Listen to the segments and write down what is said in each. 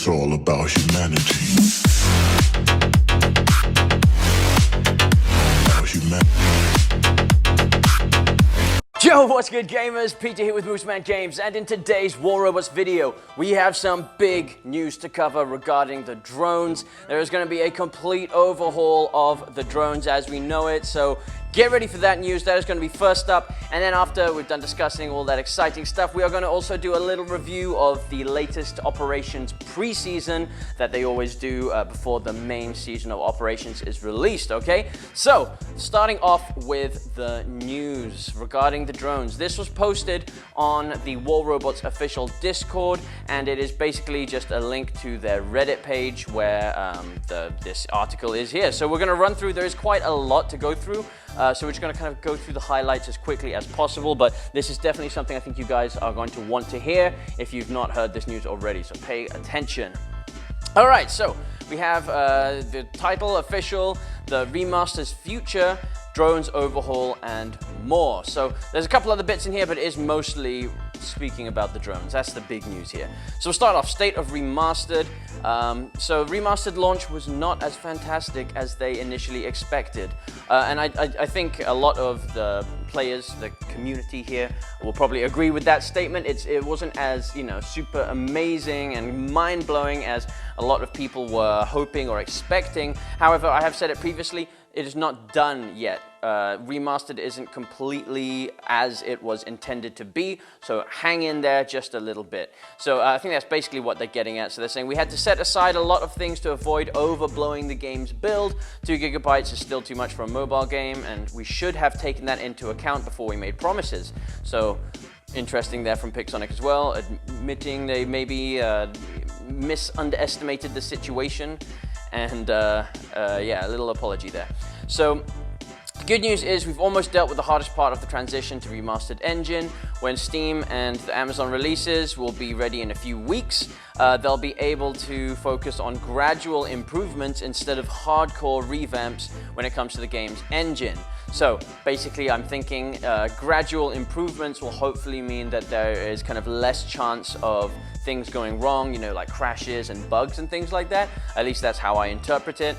It's all about humanity. Yo, what's good gamers? Peter here with Mooseman Games, and in today's War Robots video, we have some big news to cover regarding the drones. There is going to be a complete overhaul of the drones as we know it, so get ready for that news. That is going to be first up, and then after we've done discussing all that exciting stuff, we are going to also do a little review of the latest operations pre-season that they always do before the main season of operations is released, okay? So, starting off with the news regarding the drones. This was posted on the War Robots official Discord, and it is basically just a link to their Reddit page where this article is here. So we're going to run through, there is quite a lot to go through. So we're just going to kind of go through the highlights as quickly as possible, but this is definitely something I think you guys are going to want to hear if you've not heard this news already, so pay attention. All right, so we have the title official, the Remastered's future, drones overhaul, and more. So there's a couple other bits in here, but it is mostly speaking about the drones. That's the big news here. So we'll start off, state of Remastered. So Remastered launch was not as fantastic as they initially expected. And I think a lot of the players, the community here, will probably agree with that statement. It wasn't as, you know, super amazing and mind-blowing as a lot of people were hoping or expecting. However, I have said it previously, it is not done yet. Remastered isn't completely as it was intended to be, so hang in there just a little bit. So I think that's basically what they're getting at. So they're saying we had to set aside a lot of things to avoid overblowing the game's build. 2 gigabytes is still too much for a mobile game, and we should have taken that into account before we made promises. So interesting there from Pixonic as well, admitting they maybe underestimated the situation. And yeah, a little apology there. So the good news is we've almost dealt with the hardest part of the transition to Remastered engine. When Steam and the Amazon releases will be ready in a few weeks, they'll be able to focus on gradual improvements instead of hardcore revamps when it comes to the game's engine. So basically I'm thinking gradual improvements will hopefully mean that there is kind of less chance of things going wrong, you know, like crashes and bugs and things like that. At least that's how I interpret it.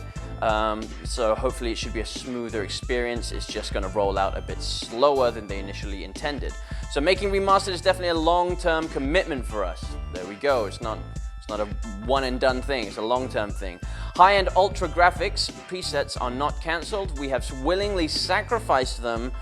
So hopefully it should be a smoother experience. It's just going to roll out a bit slower than they initially intended. So making Remastered is definitely a long-term commitment for us. There we go. It's not a one and done thing. It's a long-term thing. High-end ultra graphics presets are not cancelled. We have willingly sacrificed them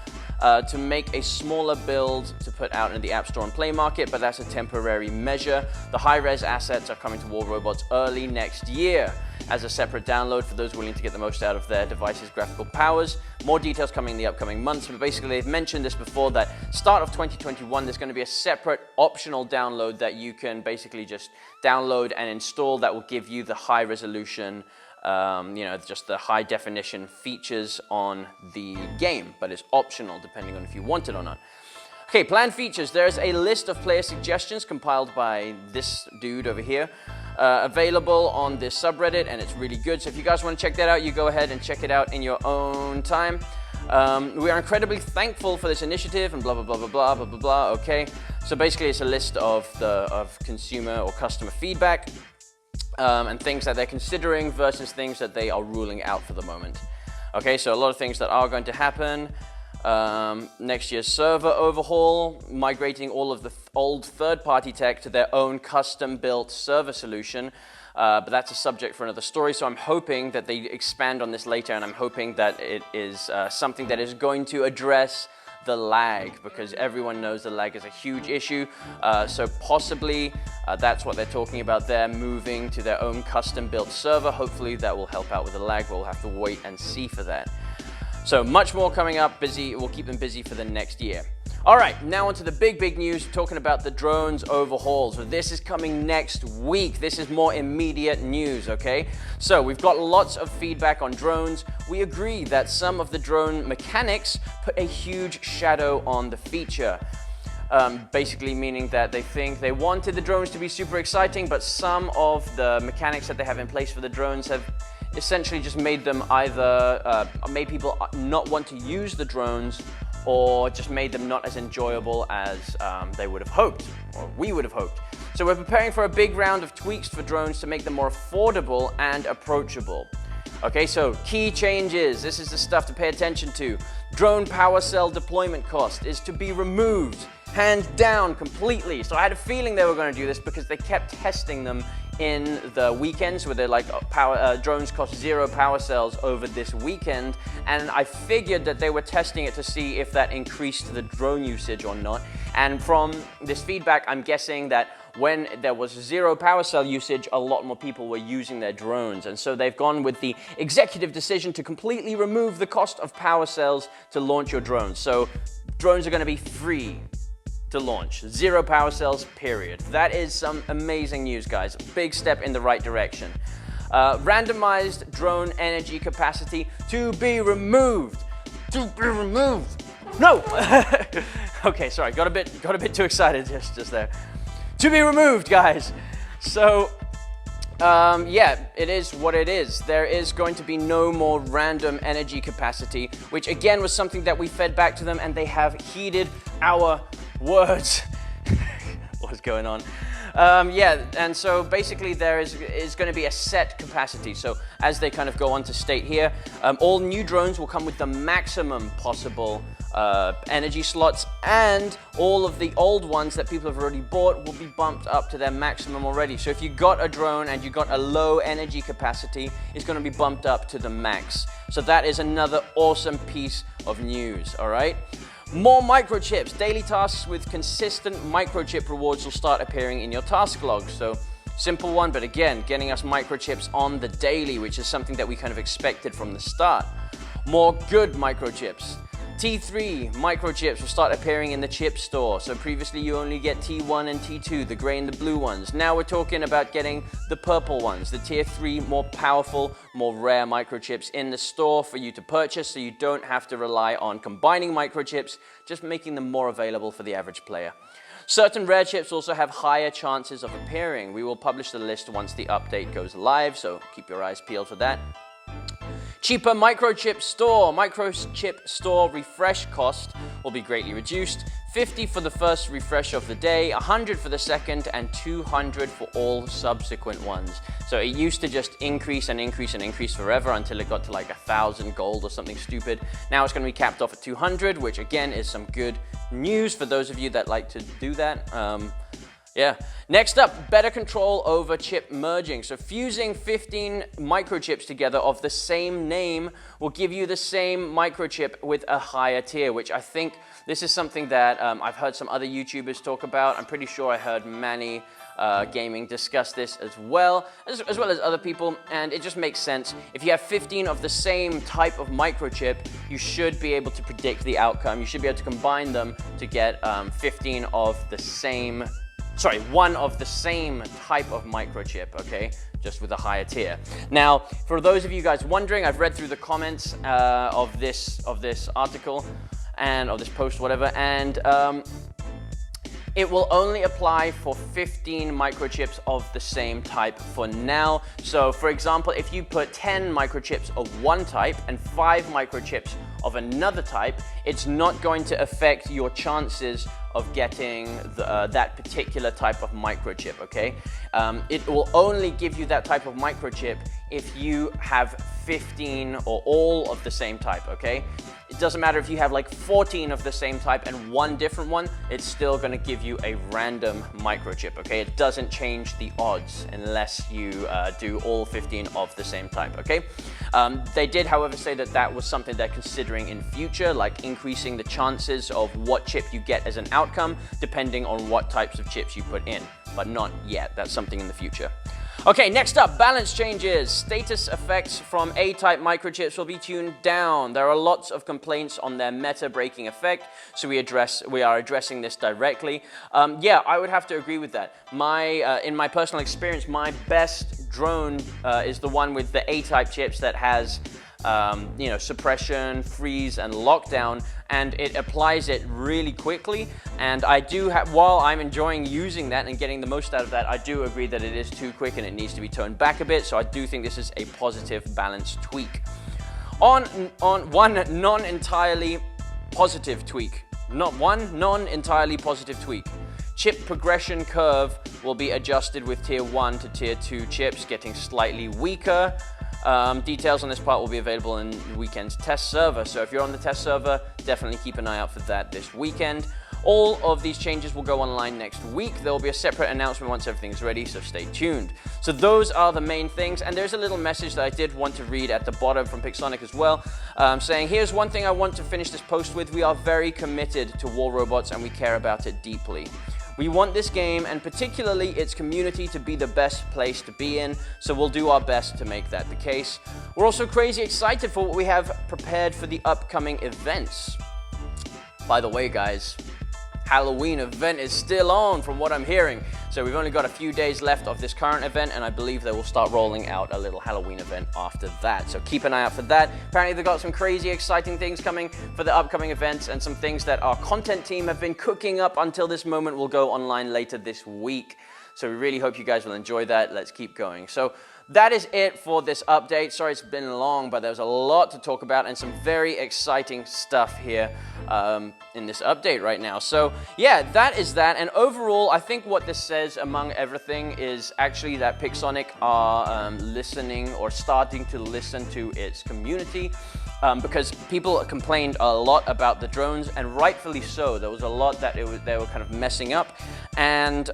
to make a smaller build to put out in the App Store and Play Market, but that's a temporary measure. The high-res assets are coming to War Robots early next year as a separate download for those willing to get the most out of their device's graphical powers. More details coming in the upcoming months, but basically they've mentioned this before, that start of 2021 there's going to be a separate optional download that you can basically just download and install that will give you the high resolution, you know, just the high definition features on the game, but it's optional depending on if you want it or not. Okay, planned features. There's a list of player suggestions compiled by this dude over here, available on this subreddit, and it's really good. So if you guys want to check that out, you go ahead and check it out in your own time. We are incredibly thankful for this initiative and blah, blah, blah, blah, blah, blah, blah, blah, okay? So basically it's a list of consumer or customer feedback and things that they're considering versus things that they are ruling out for the moment. Okay, so a lot of things that are going to happen. Next year's server overhaul, migrating all of the old third-party tech to their own custom-built server solution. But that's a subject for another story, so I'm hoping that they expand on this later, and I'm hoping that it is something that is going to address the lag, because everyone knows the lag is a huge issue. So possibly that's what they're talking about there, moving to their own custom-built server. Hopefully that will help out with the lag, but we'll have to wait and see for that. So much more coming up, busy. We'll keep them busy for the next year. All right, now onto the big news, talking about the drones overhaul. So this is coming next week. This is more immediate news, okay? So we've got lots of feedback on drones. We agree that some of the drone mechanics put a huge shadow on the feature. Basically meaning that they think they wanted the drones to be super exciting, but some of the mechanics that they have in place for the drones have essentially just made them either made people not want to use the drones, or just made them not as enjoyable as they would have hoped, or we would have hoped. So we're preparing for a big round of tweaks for drones to make them more affordable and approachable. Okay, so key changes. This is the stuff to pay attention to. Drone power cell deployment cost is to be removed, hands down completely. So I had a feeling they were going to do this because they kept testing them in the weekends where they're like drones cost 0 power cells over this weekend, and I figured that they were testing it to see if that increased the drone usage or not. And from this feedback, I'm guessing that when there was 0 power cell usage, a lot more people were using their drones. And so they've gone with the executive decision to completely remove the cost of power cells to launch your drones. So drones are going to be free to launch. 0 power cells, period. That is some amazing news, guys. Big step in the right direction. Randomized drone energy capacity to be removed. To be removed. No! Okay, sorry, got a bit too excited just there. To be removed, guys. So, yeah, it is what it is. There is going to be no more random energy capacity, which again was something that we fed back to them, and they have heeded our words. What's going on? Yeah, and so basically there is going to be a set capacity. So as they kind of go on to state here, all new drones will come with the maximum possible energy slots, and all of the old ones that people have already bought will be bumped up to their maximum already. So if you got a drone and you got a low energy capacity, it's going to be bumped up to the max. So that is another awesome piece of news, all right? More microchips. Daily tasks with consistent microchip rewards will start appearing in your task log. So simple one, but again, getting us microchips on the daily, which is something that we kind of expected from the start. More good microchips. T3 microchips will start appearing in the chip store. So previously you only get T1 and T2, the gray and the blue ones. Now we're talking about getting the purple ones, the tier 3 more powerful, more rare microchips in the store for you to purchase, so you don't have to rely on combining microchips, just making them more available for the average player. Certain rare chips also have higher chances of appearing. We will publish the list once the update goes live, so keep your eyes peeled for that. Cheaper microchip store. Microchip store refresh cost will be greatly reduced. 50 for the first refresh of the day, 100 for the second, and 200 for all subsequent ones. So it used to just increase and increase and increase forever until it got to like 1,000 gold or something stupid. Now it's going to be capped off at 200, which again is some good news for those of you that like to do that. Yeah. Next up, better control over chip merging. So fusing 15 microchips together of the same name will give you the same microchip with a higher tier, which I think this is something that I've heard some other YouTubers talk about. I'm pretty sure I heard Manny Gaming discuss this as well as other people, and it just makes sense. If you have 15 of the same type of microchip, you should be able to predict the outcome. You should be able to combine them to get 15 of the same one of the same type of microchip, okay? Just with a higher tier. Now, for those of you guys wondering, I've read through the comments of this article and of this post, whatever, and it will only apply for 15 microchips of the same type for now. So, for example, if you put 10 microchips of one type and 5 microchips of another type, it's not going to affect your chances of getting that particular type of microchip, okay? It will only give you that type of microchip if you have 15 or all of the same type, okay? It doesn't matter if you have like 14 of the same type and one different one, it's still gonna give you a random microchip, okay? It doesn't change the odds unless you do all 15 of the same type, okay? They did, however, say that that was something they're considering in future, like increasing the chances of what chip you get as an outcome, depending on what types of chips you put in, but not yet. That's something in the future. Okay, next up, balance changes. Status effects from A-type microchips will be tuned down. There are lots of complaints on their meta-breaking effect, so we are addressing this directly. Yeah, I would have to agree with that. In my personal experience, my best drone is the one with the A-type chips that has suppression, freeze, and lockdown, and it applies it really quickly. And I do have, while I'm enjoying using that and getting the most out of that, I do agree that it is too quick and it needs to be toned back a bit. So I do think this is a positive balance tweak. On one non-entirely positive tweak. Not one non-entirely positive tweak. chip progression curve will be adjusted with tier 1 to tier 2 chips getting slightly weaker. Details on this part will be available in the weekend's test server, so if you're on the test server, definitely keep an eye out for that this weekend. All of these changes will go online next week. There will be a separate announcement once everything's ready, so stay tuned. So those are the main things, and there's a little message that I did want to read at the bottom from Pixonic as well, saying, here's one thing I want to finish this post with. We are very committed to War Robots, and we care about it deeply. We want this game, and particularly its community, to be the best place to be in, so we'll do our best to make that the case. We're also crazy excited for what we have prepared for the upcoming events. By the way, guys, Halloween event is still on from what I'm hearing. So we've only got a few days left of this current event, and I believe they will start rolling out a little Halloween event after that. So keep an eye out for that. Apparently they've got some crazy exciting things coming for the upcoming events, and some things that our content team have been cooking up until this moment will go online later this week. So we really hope you guys will enjoy that. Let's keep going. So that is it for this update. Sorry it's been long, but there's a lot to talk about and some very exciting stuff here in this update right now. So yeah, that is that. And overall, I think what this says among everything is actually that Pixonic are listening, or starting to listen to its community. Because people complained a lot about the drones, and rightfully so. There was a lot that they were kind of messing up. And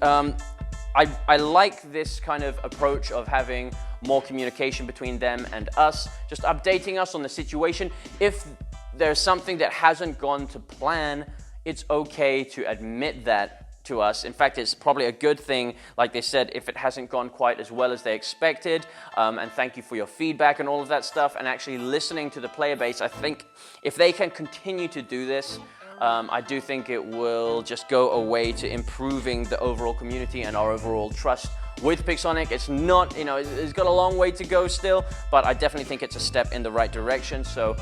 I like this kind of approach of having more communication between them and us, just updating us on the situation. If there's something that hasn't gone to plan, it's okay to admit that to us. In fact, it's probably a good thing, like they said, if it hasn't gone quite as well as they expected. And thank you for your feedback and all of that stuff, and actually listening to the player base. I think if they can continue to do this, I do think it will just go away to improving the overall community and our overall trust with Pixonic. It's not, it's got a long way to go still, but I definitely think it's a step in the right direction. So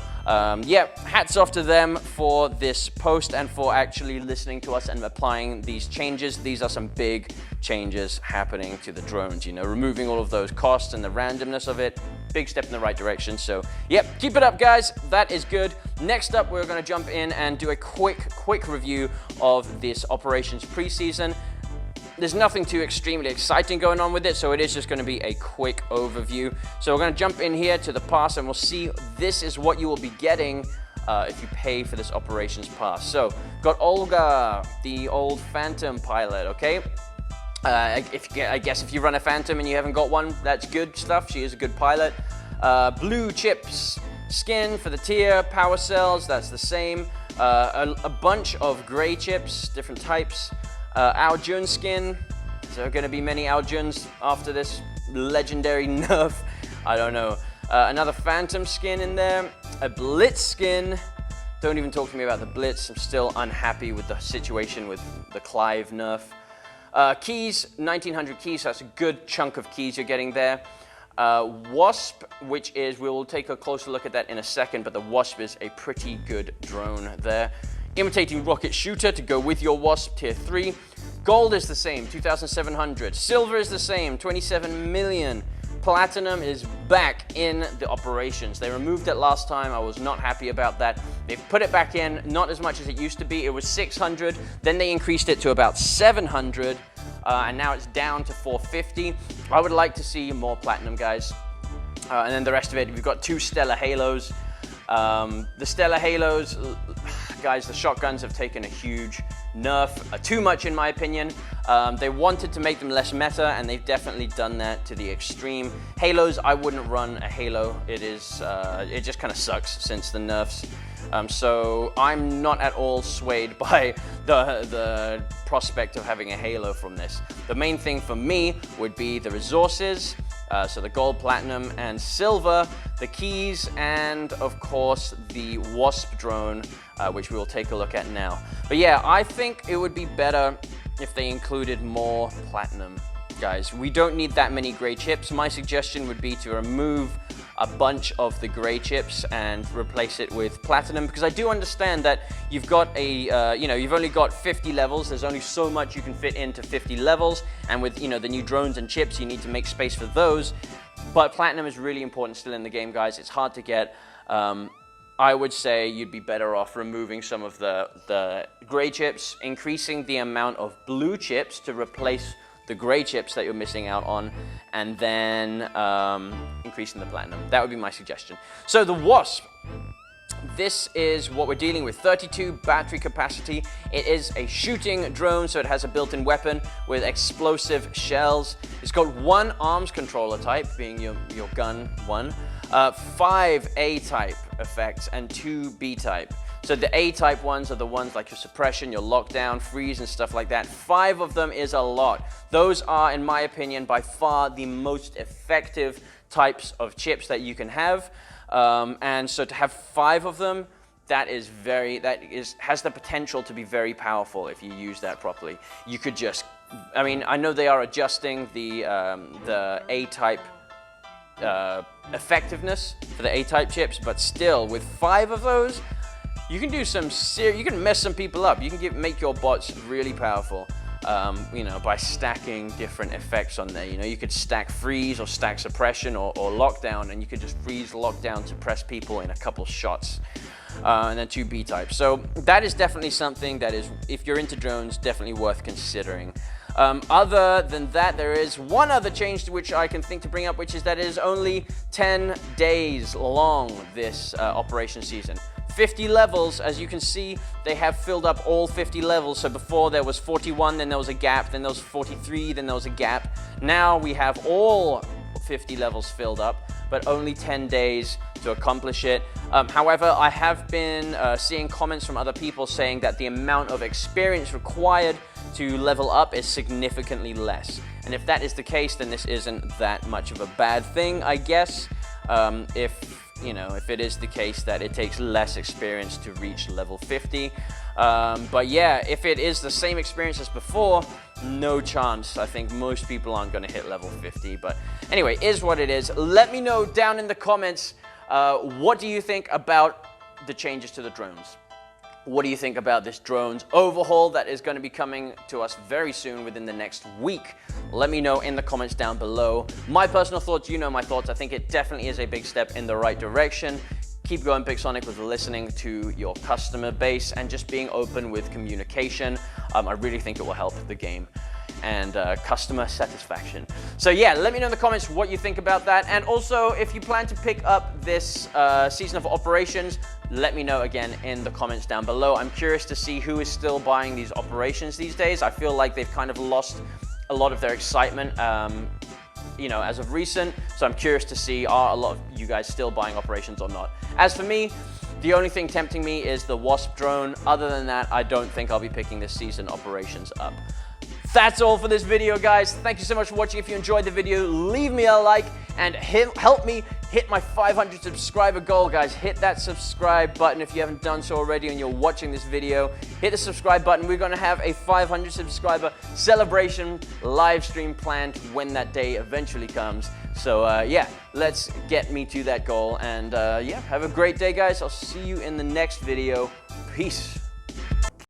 yeah, hats off to them for this post and for actually listening to us and applying these changes. These are some big changes happening to the drones, removing all of those costs and the randomness of it. Big step in the right direction. So yep, keep it up, guys. That is good. Next up, we're going to jump in and do a quick review of this operations preseason. There's nothing too extremely exciting going on with it, so it is just going to be a quick overview. So we're going to jump in here to the pass, and we'll see this is what you will be getting if you pay for this operations pass. So got Olga, the old Phantom pilot, okay? I guess if you run a Phantom and you haven't got one, that's good stuff. She is a good pilot. Blue chips, skin for the tier, power cells, that's the same. A bunch of gray chips, different types. Ao Jun skin. Is there going to be many Ao Juns after this legendary nerf? I don't know. Another Phantom skin in there. A Blitz skin. Don't even talk to me about the Blitz. I'm still unhappy with the situation with the Clive nerf. Keys, 1900 keys. So that's a good chunk of keys you're getting there. Wasp, which is, we will take a closer look at that in a second, but the Wasp is a pretty good drone there. Imitating rocket shooter to go with your Wasp, tier 3. Gold is the same, 2,700. Silver is the same, 27 million. Platinum is back in the operations. They removed it last time. I was not happy about that. They've put it back in, not as much as it used to be. It was 600, then they increased it to about 700, and now it's down to 450. I would like to see more Platinum, guys. And then the rest of it, we've got 2 Stellar Halos. The Stellar Halos, guys, the shotguns have taken a huge nerf, too much in my opinion. They wanted to make them less meta, and they've definitely done that to the extreme. Halos, I wouldn't run a Halo. It just kind of sucks since the nerfs. So I'm not at all swayed by the prospect of having a Halo from this. The main thing for me would be the resources, so the gold, platinum, and silver, the keys, and of course the Wasp drone, which we will take a look at now. But yeah, I think it would be better if they included more platinum, guys. We don't need that many gray chips. My suggestion would be to remove a bunch of the gray chips and replace it with platinum, because I do understand that you've got a, you've only got 50 levels. There's only so much you can fit into 50 levels, and with, the new drones and chips, you need to make space for those. But platinum is really important still in the game, guys. It's hard to get. I would say you'd be better off removing some of the gray chips, increasing the amount of blue chips to replace the gray chips that you're missing out on, and then increasing the platinum. That would be my suggestion. So the Wasp. This is what we're dealing with, 32 battery capacity. It is a shooting drone, so it has a built-in weapon with explosive shells. It's got one arms controller type, being your gun one, 5 A-type effects, and 2 B-type. So the A-type ones are the ones like your suppression, your lockdown, freeze, and stuff like that. 5 of them is a lot. Those are, in my opinion, by far the most effective types of chips that you can have. And so to have 5 of them, has the potential to be very powerful if you use that properly. You could just, I mean, I know they are adjusting the A-type effectiveness for the A-type chips, but still, with 5 of those, you can do you can mess some people up. You can make your bots really powerful. You know, by stacking different effects on there. You know, you could stack freeze or stack suppression or lockdown, and you could just freeze, lockdown, suppress people in a couple shots. And then 2 B-types. So that is definitely something that is, if you're into drones, definitely worth considering. Other than that, there is one other change to which I can think to bring up, which is that it is only 10 days long, this operation season. 50 levels, as you can see, they have filled up all 50 levels. So before there was 41, then there was a gap, then there was 43, then there was a gap. Now we have all 50 levels filled up, but only 10 days to accomplish it. However, I have been seeing comments from other people saying that the amount of experience required to level up is significantly less. And if that is the case, then this isn't that much of a bad thing, I guess. If it is the case that it takes less experience to reach level 50. But yeah, if it is the same experience as before, no chance. I think most people aren't going to hit level 50. But anyway, is what it is. Let me know down in the comments, what do you think about the changes to the drones? What do you think about this drone's overhaul that is going to be coming to us very soon within the next week? Let me know in the comments down below. My personal thoughts, you know my thoughts. I think it definitely is a big step in the right direction. Keep going, Pixonic, with listening to your customer base and just being open with communication. I really think it will help the game and customer satisfaction. So yeah, let me know in the comments what you think about that. And also, if you plan to pick up this season of operations, let me know again in the comments down below. I'm curious to see who is still buying these operations these days. I feel like they've kind of lost a lot of their excitement, as of recent. So I'm curious to see, are a lot of you guys still buying operations or not? As for me, the only thing tempting me is the Wasp drone. Other than that, I don't think I'll be picking this season operations up. That's all for this video, guys. Thank you so much for watching. If you enjoyed the video, leave me a like and help me hit my 500 subscriber goal, guys. Hit that subscribe button if you haven't done so already and you're watching this video. Hit the subscribe button. We're going to have a 500 subscriber celebration live stream planned when that day eventually comes. So yeah, let's get me to that goal. And yeah, have a great day, guys. I'll see you in the next video. Peace.